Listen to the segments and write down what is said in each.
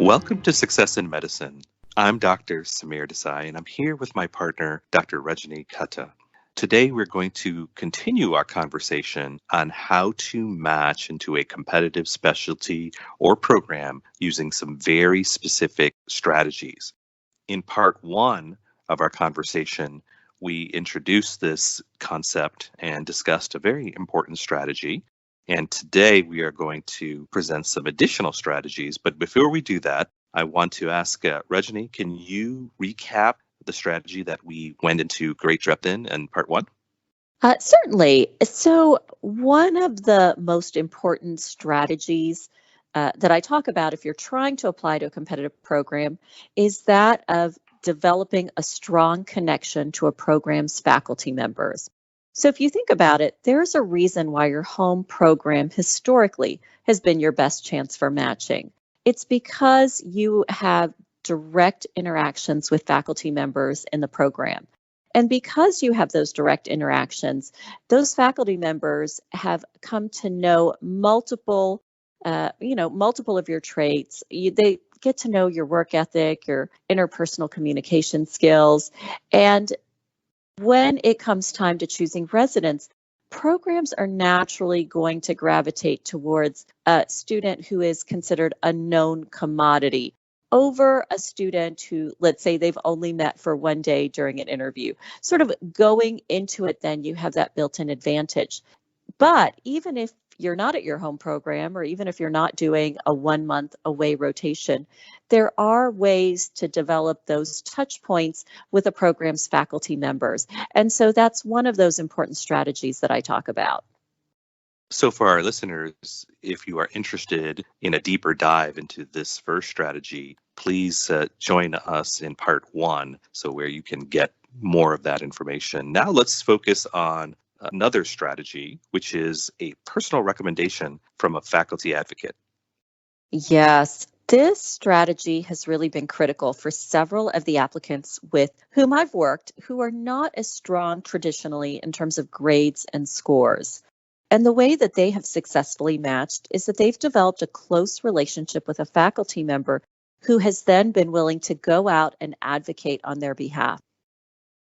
Welcome to Success in Medicine. I'm Dr. Samir Desai, and I'm here with my partner, Dr. Rajani Katta. Today, we're going to continue our conversation on how to match into a competitive specialty or program using some very specific strategies. In part one of our conversation, we introduced this concept and discussed a very important strategy. And today we are going to present some additional strategies. But before we do that, I want to ask Rajani, can you recap the strategy that we went into great depth in part one? Certainly. So, one of the most important strategies that I talk about if you're trying to apply to a competitive program is that of developing a strong connection to a program's faculty members. So, if you think about it, there's a reason why your home program historically has been your best chance for matching. It's because you have direct interactions with faculty members in the program. And because you have those direct interactions, those faculty members have come to know multiple of your traits. They get to know your work ethic, your interpersonal communication skills. And when it comes time to choosing residents, programs are naturally going to gravitate towards a student who is considered a known commodity over a student who, let's say, they've only met for one day during an interview. Sort of going into it, then you have that built in advantage. But even if you're not at your home program, or even if you're not doing a 1 month away rotation, there are ways to develop those touch points with a program's faculty members. And so that's one of those important strategies that I talk about. So, for our listeners, if you are interested in a deeper dive into this first strategy, please join us in part one, so where you can get more of that information. Now, let's focus on another strategy, which is a personal recommendation from a faculty advocate. Yes, this strategy has really been critical for several of the applicants with whom I've worked who are not as strong traditionally in terms of grades and scores. And the way that they have successfully matched is that they've developed a close relationship with a faculty member who has then been willing to go out and advocate on their behalf.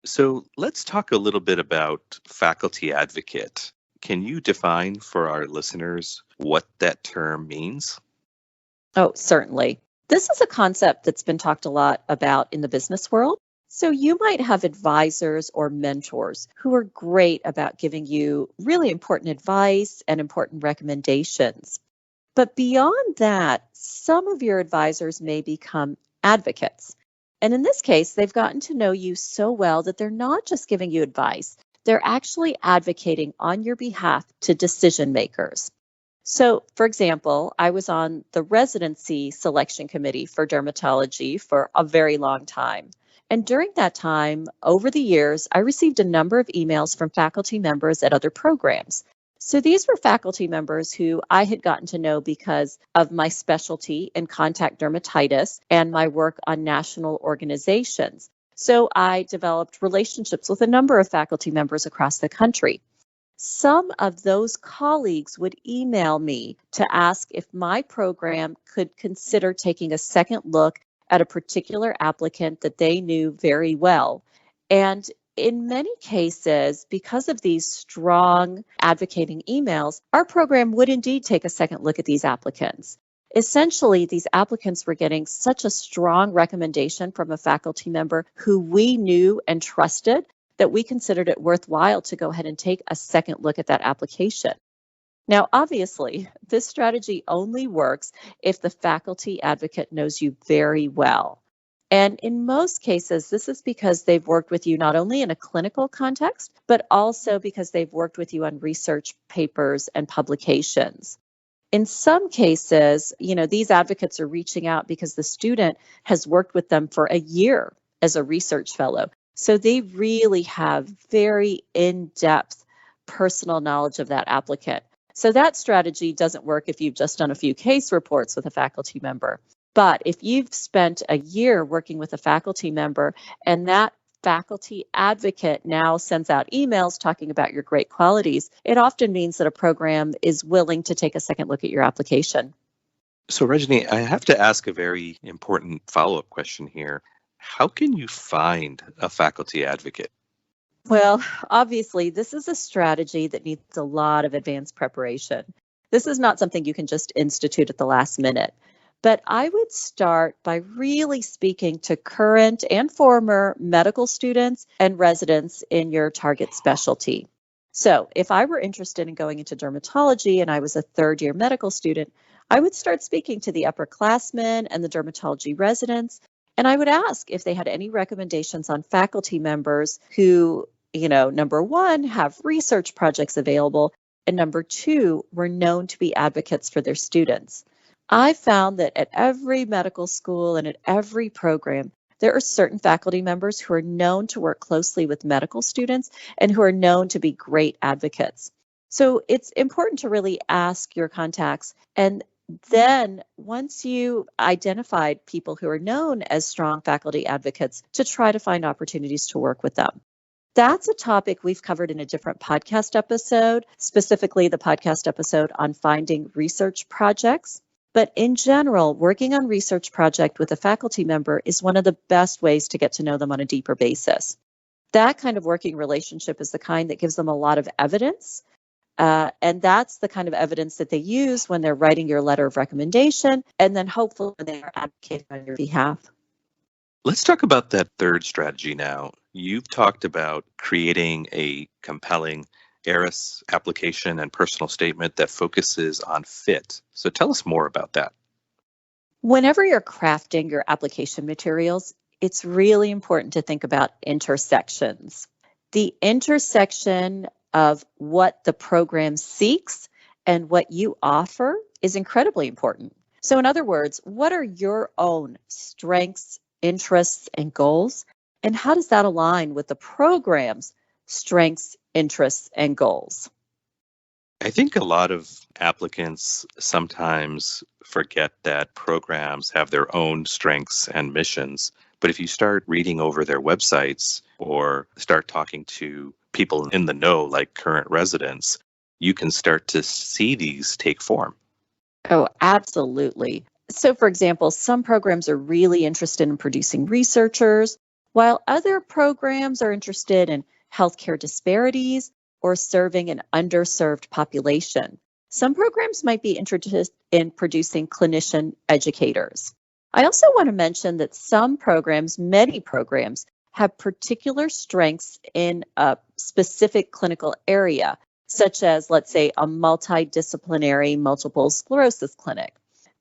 So, let's talk a little bit about faculty advocate. Can you define for our listeners what that term means? Oh, certainly. This is a concept that's been talked a lot about in the business world. So you might have advisors or mentors who are great about giving you really important advice and important recommendations. But beyond that, some of your advisors may become advocates. And in this case, they've gotten to know you so well that they're not just giving you advice, they're actually advocating on your behalf to decision makers. So, for example, I was on the residency selection committee for dermatology for a very long time. And during that time, over the years, I received a number of emails from faculty members at other programs. So these were faculty members who I had gotten to know because of my specialty in contact dermatitis and my work on national organizations. So I developed relationships with a number of faculty members across the country. Some of those colleagues would email me to ask if my program could consider taking a second look at a particular applicant that they knew very well. And in many cases, because of these strong advocating emails, our program would indeed take a second look at these applicants. Essentially, these applicants were getting such a strong recommendation from a faculty member who we knew and trusted that we considered it worthwhile to go ahead and take a second look at that application. Now, obviously, this strategy only works if the faculty advocate knows you very well. And in most cases, this is because they've worked with you not only in a clinical context, but also because they've worked with you on research papers and publications. In some cases, these advocates are reaching out because the student has worked with them for a year as a research fellow. So they really have very in-depth personal knowledge of that applicant. So that strategy doesn't work if you've just done a few case reports with a faculty member. But if you've spent a year working with a faculty member and that faculty advocate now sends out emails talking about your great qualities, it often means that a program is willing to take a second look at your application. So, Rajani, I have to ask a very important follow up question here. How can you find a faculty advocate? Well, obviously, this is a strategy that needs a lot of advanced preparation. This is not something you can just institute at the last minute. But I would start by really speaking to current and former medical students and residents in your target specialty. So, if I were interested in going into dermatology and I was a third year medical student, I would start speaking to the upperclassmen and the dermatology residents. And I would ask if they had any recommendations on faculty members who, number one, have research projects available, and number two, were known to be advocates for their students. I found that at every medical school and at every program, there are certain faculty members who are known to work closely with medical students and who are known to be great advocates. So it's important to really ask your contacts. And then once you identified people who are known as strong faculty advocates, to try to find opportunities to work with them. That's a topic we've covered in a different podcast episode, specifically the podcast episode on finding research projects. But in general, working on research project with a faculty member is one of the best ways to get to know them on a deeper basis. That kind of working relationship is the kind that gives them a lot of evidence. And that's the kind of evidence that they use when they're writing your letter of recommendation, and then hopefully when they are advocating on your behalf. Let's talk about that third strategy now. You've talked about creating a compelling ERIS application and personal statement that focuses on fit. So tell us more about that. Whenever you're crafting your application materials, it's really important to think about intersections. The intersection of what the program seeks and what you offer is incredibly important. So, in other words, what are your own strengths, interests, and goals? And how does that align with the program's strengths, interests, and goals? I think a lot of applicants sometimes forget that programs have their own strengths and missions. But if you start reading over their websites or start talking to people in the know, like current residents, you can start to see these take form. Oh, absolutely. So, for example, some programs are really interested in producing researchers, while other programs are interested in healthcare disparities or serving an underserved population. Some programs might be interested in producing clinician educators. I also want to mention that some programs, many programs, have particular strengths in a specific clinical area, such as, let's say, a multidisciplinary multiple sclerosis clinic.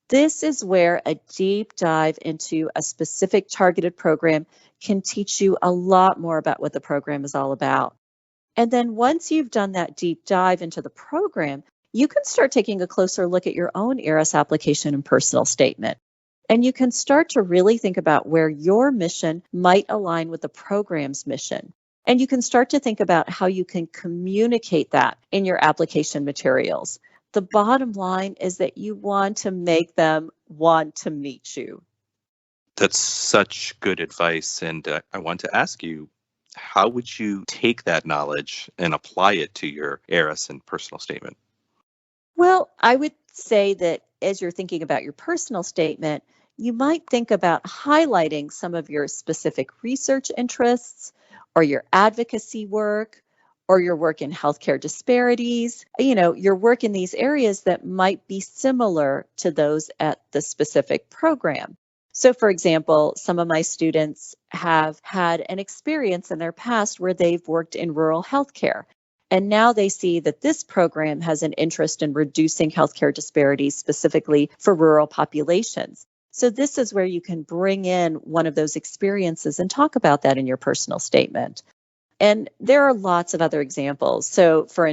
This is where a deep dive into a specific targeted program can teach you a lot more about what the program is all about. And then once you've done that deep dive into the program, you can start taking a closer look at your own ERIS application and personal statement. And you can start to really think about where your mission might align with the program's mission. And you can start to think about how you can communicate that in your application materials. The bottom line is that you want to make them want to meet you. That's such good advice. And I want to ask you, how would you take that knowledge and apply it to your ERIS and personal statement? Well, I would say that as you're thinking about your personal statement, you might think about highlighting some of your specific research interests or your advocacy work or your work in healthcare disparities, your work in these areas that might be similar to those at the specific program. So, for example, some of my students have had an experience in their past where they've worked in rural healthcare. And now they see that this program has an interest in reducing healthcare disparities specifically for rural populations. So this is where you can bring in one of those experiences and talk about that in your personal statement. And there are lots of other examples. So for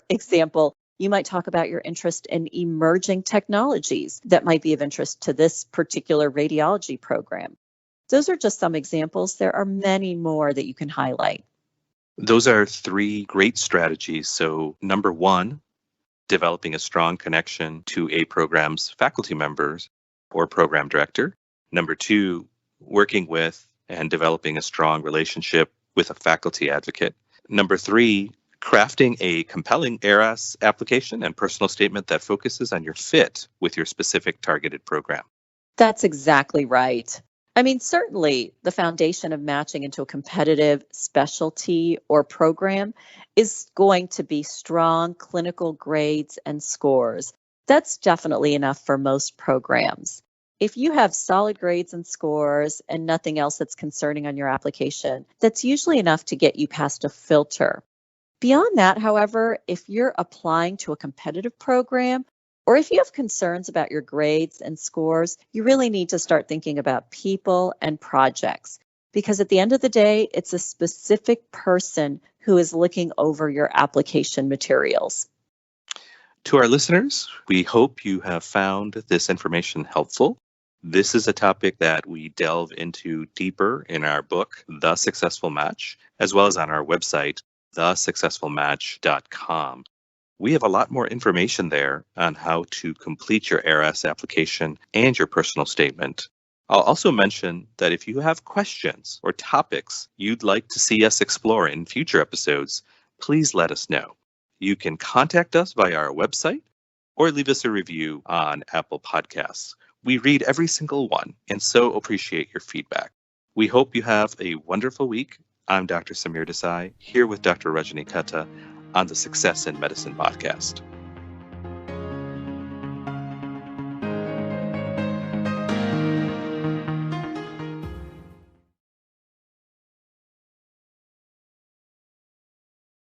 example, you might talk about your interest in emerging technologies that might be of interest to this particular radiology program. Those are just some examples. There are many more that you can highlight. Those are three great strategies. So, number one, developing a strong connection to a program's faculty members or program director. Number two, working with and developing a strong relationship with a faculty advocate. Number three, crafting a compelling ARAS application and personal statement that focuses on your fit with your specific targeted program. That's exactly right. I mean, certainly the foundation of matching into a competitive specialty or program is going to be strong clinical grades and scores. That's definitely enough for most programs. If you have solid grades and scores and nothing else that's concerning on your application, that's usually enough to get you past a filter. Beyond that, however, if you're applying to a competitive program, or if you have concerns about your grades and scores, you really need to start thinking about people and projects. Because at the end of the day, it's a specific person who is looking over your application materials. To our listeners, we hope you have found this information helpful. This is a topic that we delve into deeper in our book, The Successful Match, as well as on our website, thesuccessfulmatch.com. We have a lot more information there on how to complete your ARAS application and your personal statement. I'll also mention that if you have questions or topics you'd like to see us explore in future episodes, please let us know. You can contact us via our website or leave us a review on Apple Podcasts. We read every single one and so appreciate your feedback. We hope you have a wonderful week. I'm Dr. Samir Desai, here with Dr. Rajani Katta on the Success in Medicine podcast.